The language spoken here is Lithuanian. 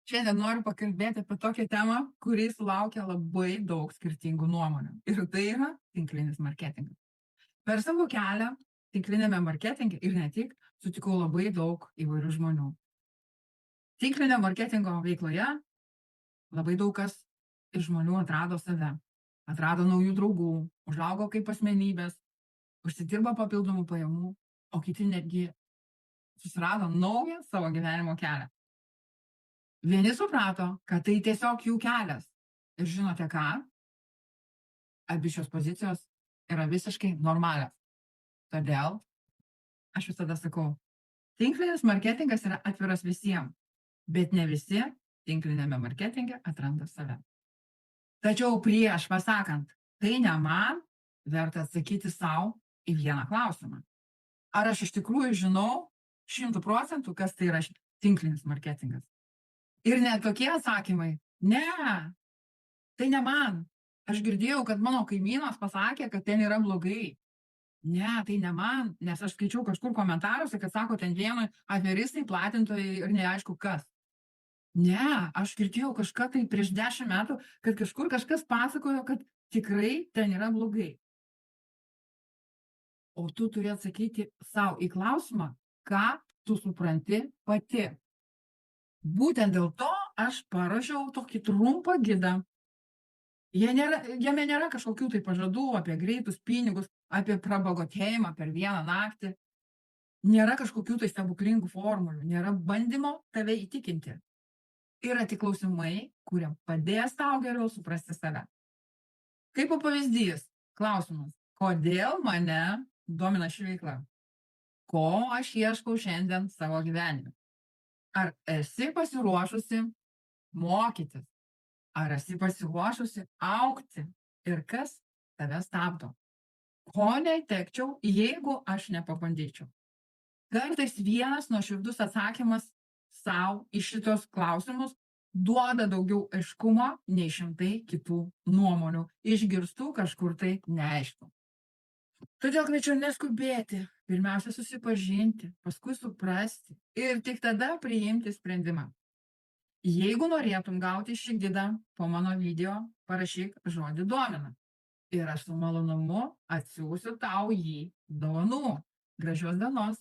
Šiandien noriu pakalbėti apie tokią temą, kuri sulaukia labai daug skirtingų nuomonių. Ir tai yra tinklinis marketingas. Per savo kelią tinklinėme marketinge ir ne tik sutikau labai daug įvairių žmonių. Tinklinio marketingo veikloje labai daug kas iš žmonių atrado save, atrado naujų draugų, užaugo kaip asmenybės, užsidirbo papildomų pajamų, o kiti netgi susirado naują savo gyvenimo kelią. Vieni suprato, kad tai tiesiog jų kelias. Ir žinote ką? Abi šios pozicijos yra visiškai normalios. Todėl aš visada sakau, tinklinis marketingas yra atviras visiems, bet ne visi tinklinėme marketinge atranda save. Tačiau prieš pasakant, tai ne man, verta atsakyti savo į vieną klausimą. Ar aš iš tikrųjų žinau 100%, kas tai yra tinklinis marketingas? Ir net tokie atsakymai, ne, tai ne man. Aš girdėjau, kad mano kaimynas pasakė, kad ten yra blogai. Ne, tai ne man, nes aš skaičiau kažkur komentaruose, kad sako ten vienui aferistai, platintojai ir neaišku kas. Ne, aš girdėjau kažką tai prieš 10 metų, kad kažkur kažkas pasakojo, kad tikrai ten yra blogai. O tu turi atsakyti savo į klausimą, ką tu supranti pati. Būtent dėl to aš parašiau tokį trumpą gidą. Jame nėra kažkokių tai pažadų apie greitus pinigus, apie prabagotėjimą per vieną naktį. Nėra kažkokių tai stebuklingų formulių, nėra bandymo tave įtikinti. Yra tik klausimai, kurie padės tau geriau suprasti save. Kaip pavyzdys, klausimas, kodėl mane domina ši veikla? Ko aš ieškau šiandien savo gyvenime? Ar esi pasiruošusi mokytis? Ar esi pasiruošusi augti? Ir kas tave stabdo? Ko netekčiau, jeigu aš nepabandyčiau? Kartais vienas nuoširdus atsakymas savo į šitos klausimus duoda daugiau aiškumo nei šimtai kitų nuomonių, išgirstų kažkur tai neaišku. Todėl kviečiu neskubėti, pirmiausia susipažinti, paskui suprasti ir tik tada priimti sprendimą. Jeigu norėtum gauti šį gidą po mano video, parašyk žodį domina. Ir aš su malonumu atsiųsiu tau jį dovanų. Gražios dienos.